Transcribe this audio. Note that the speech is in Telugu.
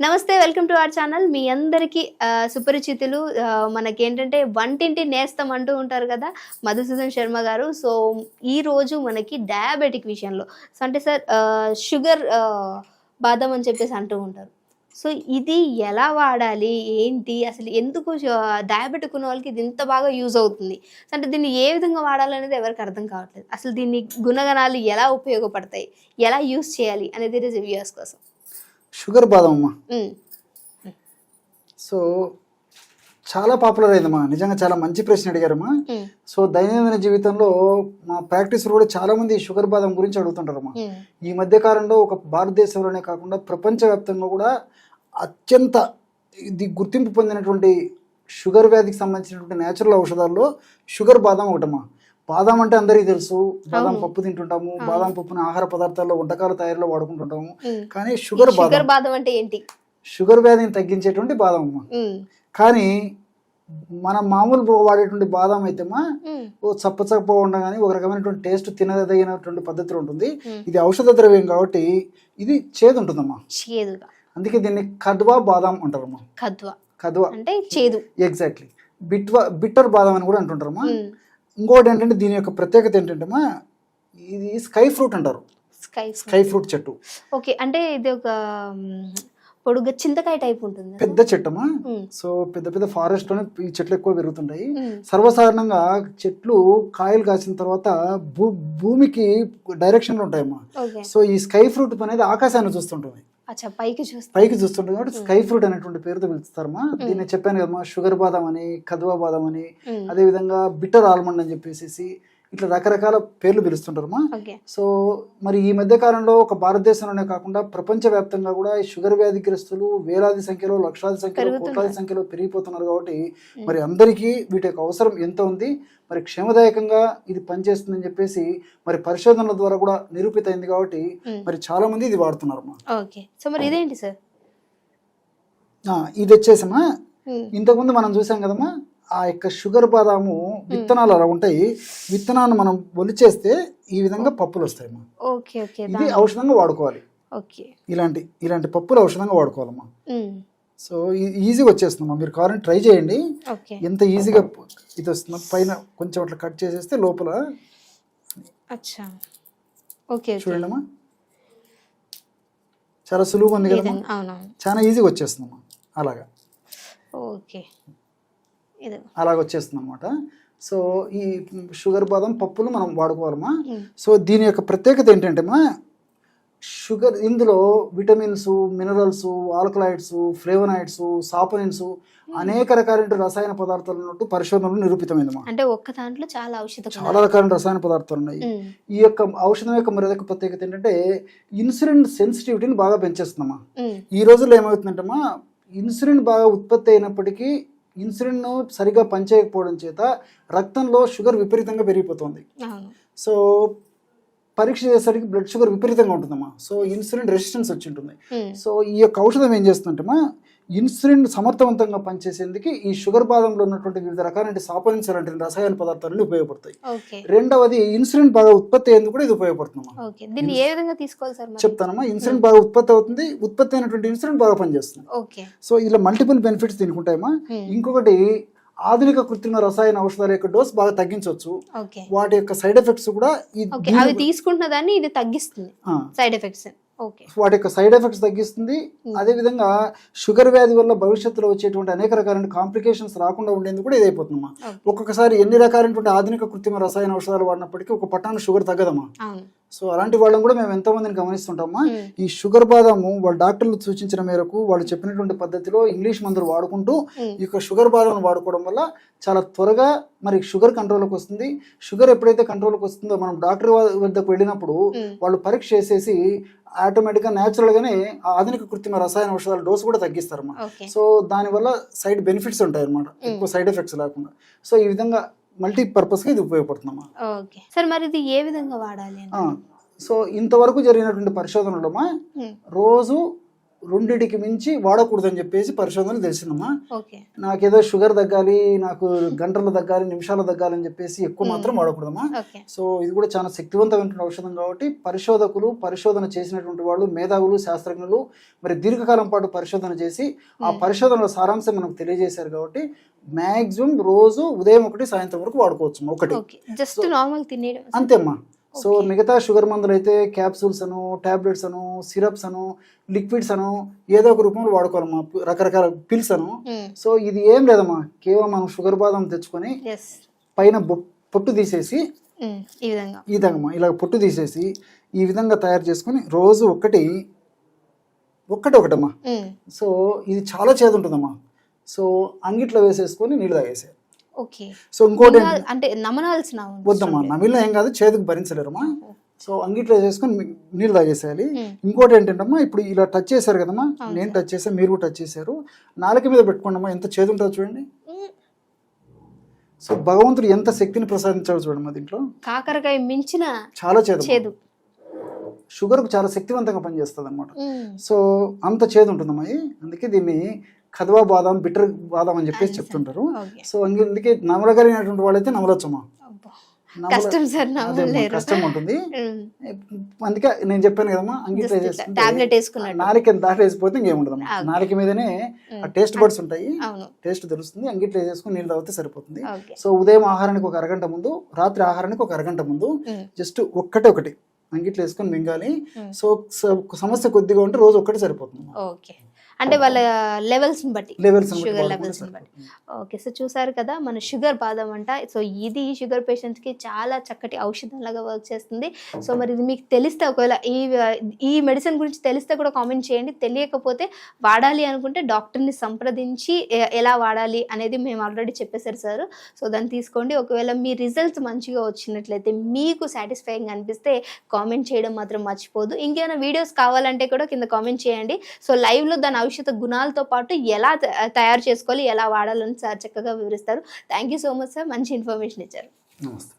నమస్తే, వెల్కమ్ టు అవర్ ఛానల్. మీ అందరికీ సుపరిచితులు, మనకేంటంటే వంటింటి నేస్తం అంటూ ఉంటారు కదా, మధుసూదన్ శర్మ గారు. సో ఈ రోజు మనకి డయాబెటిక్ విషయంలో, సో అంటే సార్ షుగర్ బాదం అని చెప్పేసి అంటూ ఉంటారు. సో ఇది ఎలా వాడాలి, ఏంటి అసలు, ఎందుకు డయాబెటిక్ ఉన్న వాళ్ళకి ఇది ఇంత బాగా యూజ్ అవుతుంది, అంటే దీన్ని ఏ విధంగా వాడాలనేది ఎవరికి అర్థం కావట్లేదు. అసలు దీన్ని గుణగణాలు ఎలా ఉపయోగపడతాయి, ఎలా యూజ్ చేయాలి అనేది రివ్యూస్ కోసం. షుగర్ బాదం అమ్మా, సో చాలా పాపులర్ అయిందమ్మా. నిజంగా చాలా మంచి ప్రశ్న అడిగారమ్మా. సో దైనందిన జీవితంలో మా ప్రాక్టీస్ కూడా చాలా మంది షుగర్ బాదం గురించి అడుగుతుంటారమ్మా. ఈ మధ్య కాలంలో ఒక భారతదేశంలోనే కాకుండా ప్రపంచవ్యాప్తంగా కూడా అత్యంత ఇది గుర్తింపు పొందినటువంటి షుగర్ వ్యాధికి సంబంధించినటువంటి నేచురల్ ఔషధాల్లో షుగర్ బాదం ఒకటమ్మా. బాదం అంటే అందరికీ తెలుసు, బాదం పప్పు తింటుంటాము, బాదం పప్పుని ఆహార పదార్థాల్లో వంటకాల తయారీలో వాడుకుంటుంటాము. కానీ షుగర్ బాదం అంటే ఏంటి? షుగర్ వ్యాధిని తగ్గించేటువంటి బాదం అమ్మా. కానీ మనం మామూలు వాడేటువంటి బాదం అయితేమా ఓ చప్ప ఉండగానే ఒక రకమైనటువంటి టేస్ట్ తినదగినటువంటి పద్ధతిలో ఉంటుంది. ఇది ఔషధ ద్రవ్యం కాబట్టి ఇది చేదు ఉంటుందమ్మా, చేదుగా. అందుకే దీన్ని కద్వా బాదం అంటారమ్మా. కద్వా అంటే చేదు. ఎగ్జాక్ట్లీ. బిట్టర్ బాదం అని కూడా అంటుంటారమ్మా. ఇంకోటి ఏంటంటే దీని యొక్క ప్రత్యేకత ఏంటంటే ఇది స్కై ఫ్రూట్ అంటారు. స్కై ఫ్రూట్ చెట్టు. ఓకే, అంటే ఇది ఒక పొడుగు చింతకాయ టైప్ ఉంటుంది, పెద్ద చెట్టమ్మా. సో పెద్ద పెద్ద ఫారెస్ట్ లోనే ఈ చెట్లు ఎక్కువ పెరుగుతుంటాయి. సర్వసాధారణంగా చెట్లు కాయలు కాసిన తర్వాత భూమికి డైరెక్షన్ లో ఉంటాయమ్మా. సో ఈ స్కై ఫ్రూట్ అనేది ఆకాశాన్ని చూస్తుంటుంది, పైకి చూస్తుంటుంది కాబట్టి స్కై ఫ్రూట్ అనేటువంటి పేరుతో పిలుస్తారమ్మా. దీన్ని చెప్పాను కదమ్మా, షుగర్ బాదం అని, కద్వా బాదం అని, అదే విధంగా బిట్టర్ ఆల్మండ్ అని చెప్పేసి ఇట్లా రకరకాల పేర్లు పిలుస్తుంటారమ్మా. సో మరి ఈ మధ్య కాలంలో ఒక భారతదేశంలోనే కాకుండా ప్రపంచ వ్యాప్తంగా కూడా ఈ షుగర్ వ్యాధిగ్రస్తులు వేలాది సంఖ్యలో, లక్షలాది సంఖ్యలో, కోట్లాది సంఖ్యలో పెరిగిపోతున్నారు. కాబట్టి మరి అందరికీ వీటి యొక్క అవసరం ఎంత ఉంది, మరి క్షేమదాయకంగా ఇది పనిచేస్తుందని చెప్పేసి మరి పరిశోధనల ద్వారా కూడా నిరూపితమైంది. కాబట్టి మరి చాలా మంది ఇది వాడుతున్నారమ్మా. ఇది వచ్చేసమ్మా, ఇంతకుముందు మనం చూసాం కదమ్మా, ఆ యొక్క షుగర్ బాదాము విత్తనాలు అలా ఉంటాయి. విత్తనాన్ని మనం ఒలిచేస్తే ఈ విధంగా పప్పులు వస్తాయి. ఇది ఔషధంగా వాడుకోవాలి. ఇలాంటి పప్పులు ఔషధంగా వాడుకోవాలమ్మా. సో ఈజీగా వచ్చేస్తుందమ్మా. మీరు కావాలని ట్రై చేయండి, ఎంత ఈజీగా ఇది వస్తుందో. పైన కొంచెం అట్లా కట్ చేసేస్తే లోపల చూడండి అమ్మా, చాలా సులువుగా ఉంది కదా, చాలా ఈజీగా వచ్చేస్తుందమ్మా. అలాగ వచ్చేస్తుంది అనమాట. సో ఈ షుగర్ బాదం పప్పులు మనం వాడుకోవాలమ్మా. సో దీని యొక్క ప్రత్యేకత ఏంటంటే షుగర్, ఇందులో విటమిన్స్, మినరల్స్, ఆల్కలాయిడ్స్, ఫ్లేవనాయిడ్స్, సాపనిన్స్, అనేక రకాల రసాయన పదార్థాలు ఉన్నట్టు పరిశోధనలు నిరూపితమైందమ్మా. అంటే ఒక్క దాంట్లో చాలా రకాల రసాయన పదార్థాలు ఉన్నాయి. ఈ యొక్క ఔషధం యొక్క మరొక ప్రత్యేకత ఏంటంటే ఇన్సులిన్ సెన్సిటివిటీని బాగా పెంచేస్తుందమ్మా. ఈ రోజుల్లో ఏమవుతుందంటమ్మా, ఇన్సులిన్ బాగా ఉత్పత్తి అయినప్పటికీ ఇన్సులిన్ సరిగా పనిచేయకపోవడం చేత రక్తంలో షుగర్ విపరీతంగా పెరిగిపోతుంది. సో పరీక్ష చేసేసరికి బ్లడ్ షుగర్ విపరీతంగా ఉంటుందమ్మా. సో ఇన్సులిన్ రెసిస్టెన్స్ వచ్చి ఉంటుంది. సో ఈ యొక్క ఔషధం ఏం చేస్తుందంటమ్మా, ఇన్సులిన్ సమర్థవంతంగా పనిచేసేందుకు ఈ షుగర్ బాదంలో ఉన్నటువంటి వివిధ రకాల సాపనిన్స్ లాంటి రసాయన పదార్థాలు ఉపయోగపడతాయి. రెండవది ఇన్సులిన్ బాగా ఉత్పత్తి అయ్యేందుకు కూడా ఇది ఉపయోగపడుతుందమ్మా. చెప్తానమ్మా. ఇన్సులిన్ బాగా ఉత్పత్తి అవుతుంది, ఉత్పత్తి అయినటువంటి ఇన్సులిన్ బాగా పనిచేస్తుంది. సో ఇలా మల్టిపుల్ బెనిఫిట్స్ దీనికి ఉంటాయమ్మా. ఇంకొకటి, ఆధునిక కృత్రిమ రసాయన ఔషధాల యొక్క డోస్ బాగా తగ్గించవచ్చు. వాటి యొక్క సైడ్ ఎఫెక్ట్స్ కూడా తీసుకుంటున్న దాన్ని ఇది తగ్గిస్తుంది, సైడ్ ఎఫెక్ట్స్ వాటి యొక్క సైడ్ ఎఫెక్ట్స్ తగ్గిస్తుంది. అదే విధంగా షుగర్ వ్యాధి వల్ల భవిష్యత్తులో వచ్చేటువంటి అనేక రకాలైన కాంప్లికేషన్స్ రాకుండా ఉండేందుకు కూడా ఇది అయిపోతుందమ్మా. ఒక్కొక్కసారి ఎన్ని రకాలైనటువంటి ఆధునిక కృత్రిమ రసాయన ఔషధాలు వాడినప్పటికీ ఒక పట్టాను షుగర్ తగ్గదమ్మా. సో అలాంటి వాళ్ళని కూడా మేము ఎంతో మందిని గమనిస్తుంటామా. ఈ షుగర్ బాదాము వాళ్ళ డాక్టర్లు సూచించిన మేరకు వాళ్ళు చెప్పినటువంటి పద్ధతిలో ఇంగ్లీష్ మందులు వాడుకుంటూ ఈ యొక్క షుగర్ బాదాన్ని వాడుకోవడం వల్ల చాలా త్వరగా మరి షుగర్ కంట్రోల్కి వస్తుంది. షుగర్ ఎప్పుడైతే కంట్రోల్కి వస్తుందో మనం డాక్టర్ వద్దకు వెళ్ళినప్పుడు వాళ్ళు పరీక్ష చేసేసి ఆటోమేటిక్గా న్యాచురల్ గానే ఆధునిక కృత్రిమ రసాయన ఔషధాల డోసు కూడా తగ్గిస్తారమ్మా. సో దానివల్ల సైడ్ బెనిఫిట్స్ ఉంటాయి అనమాట, ఎక్కువ సైడ్ ఎఫెక్ట్స్ లేకుండా. సో ఈ విధంగా మల్టీ పర్పస్ గా ఇది ఉపయోగపడుతుందమ్మా. సో ఇంతవరకు జరిగినటువంటి పరిశోధనలో రోజు రెండిటికి మించి వాడకూడదని చెప్పేసి పరిశోధనలు తెలిసిందమ్మా. ఓకే. నాకేదో షుగర్ తగ్గాలి, నాకు గంటలు తగ్గాలి, నిమిషాలు తగ్గాలని చెప్పేసి ఎక్కువ మాత్రం వాడకూడదమ్మా. ఓకే. సో ఇది కూడా చాలా శక్తివంతమైన ఔషధం కాబట్టి పరిశోధకులు, పరిశోధన చేసినటువంటి వాళ్ళు, మేధావులు, శాస్త్రజ్ఞులు మరి దీర్ఘకాలం పాటు పరిశోధన చేసి ఆ పరిశోధనల సారాంశం మనకు తెలియజేశారు కాబట్టి మ్యాక్సిమం రోజు ఉదయం ఒకటి సాయంత్రం వరకు వాడుకోవచ్చు ఒకటి. జస్ట్ నార్మల్ తినేయడం అంతేమ్మా. సో మిగతా షుగర్ మందులు అయితే క్యాప్సూల్స్ అను, టాబ్లెట్స్ అను, సిరప్స్ అను, లిక్విడ్స్ అను ఏదో ఒక రూపంలో వాడుకోవాలమ్మా, రకరకాల పిల్స్ అను. సో ఇది ఏం లేదమ్మా, కేవలం మనం షుగర్ బాదం తెచ్చుకొని పైన పొట్టు తీసేసి ఈ విధంగా ఇలా పొట్టు తీసేసి ఈ విధంగా తయారు చేసుకుని రోజు ఒకటమ్మా. సో ఇది చాలా చేదు ఉంటుందమ్మా. సో అంగిట్లో వేసేసుకొని నీళ్ళు తాగేసే. సో ఇంకోటి అంటే నమనాల్సిన వద్దమ్మా, నమిలిన ఏం కాదు, చేదుకు భరించలేరమ్మా. సో అంగిట్లో వేసేసుకొని నీళ్ళు తాగేసేయాలి. ఇంకోటి ఏంటంటమ్మా, ఇప్పుడు ఇలా టచ్ చేశారు కదమ్మా, నేను టచ్ చేశాను, మీరు కూడా టచ్ చేశారు, నాలుక మీద పెట్టుకోండి అమ్మా, ఎంత చేదు ఉంటుందో చూడండి. సో భగవంతుడు ఎంత శక్తిని ప్రసాదించాడు చూడమ్మా దీంట్లో. కాకరకాయ మించిన చాలా చేదు, షుగర్ కు చాలా శక్తివంతంగా పనిచేస్తుంది అనమాట. సో అంత చేదు ఉంటుందమ్మా. అందుకే దీన్ని కదవా బాదం, బిటర్ బాదం అని చెప్పేసి చెప్తుంటారు. సో అందుకే నమలగలిగినటువంటి వాళ్ళైతే నమలొచ్చమ్మా. కష్టం ఉంటుంది. అందుకే నేను చెప్పాను కదమ్మా, అంగిట్లో వేసుకుంటే నాలుక దాటి వేసిపోతే ఇంకేముండదమ్మా. నాలుక మీదనే ఆ టేస్ట్ బడ్స్ ఉంటాయి, టేస్ట్ తెలుస్తుంది. అంగిట్లో వేసుకుని నీళ్ళు తాగితే సరిపోతుంది. సో ఉదయం ఆహారానికి ఒక అరగంట ముందు, రాత్రి ఆహారానికి ఒక అరగంట ముందు జస్ట్ ఒకటి అంగిట్లో వేసుకొని మింగాలి. సో సమస్య కొద్దిగా ఉంటే రోజు ఒక్కటి సరిపోతుంది. అంటే వాళ్ళ లెవెల్స్ బట్టి, షుగర్ లెవెల్స్ బట్టి. ఓకే. సో చూసారు కదా మన షుగర్ బాదం అంట. సో ఇది షుగర్ పేషెంట్స్ కి చాలా చక్కటి ఔషధం లాగా వర్క్ చేస్తుంది. సో మరి ఇది మీకు తెలిస్తే, ఒకవేళ ఈ మెడిసిన్ గురించి తెలిస్తే కూడా కామెంట్ చేయండి. తెలియకపోతే వాడాలి అనుకుంటే డాక్టర్ని సంప్రదించి ఎలా వాడాలి అనేది మేము ఆల్రెడీ చెప్పేశారు సార్. సో దాన్ని తీసుకోండి. ఒకవేళ మీ రిజల్ట్స్ మంచిగా వచ్చినట్లయితే, మీకు సాటిస్ఫైయింగ్ అనిపిస్తే కామెంట్ చేయడం మాత్రం మర్చిపోదు. ఇంకేమైనా వీడియోస్ కావాలంటే కూడా కింద కామెంట్ చేయండి. సో లైవ్లో దాని ఔషధ గుణాలతో పాటు ఎలా తయారు చేసుకోవాలి, ఎలా వాడాలని సార్ చక్కగా వివరిస్తారు. Thank you so much sir, మంచి ఇన్ఫర్మేషన్ ఇచ్చారు. నమస్తే.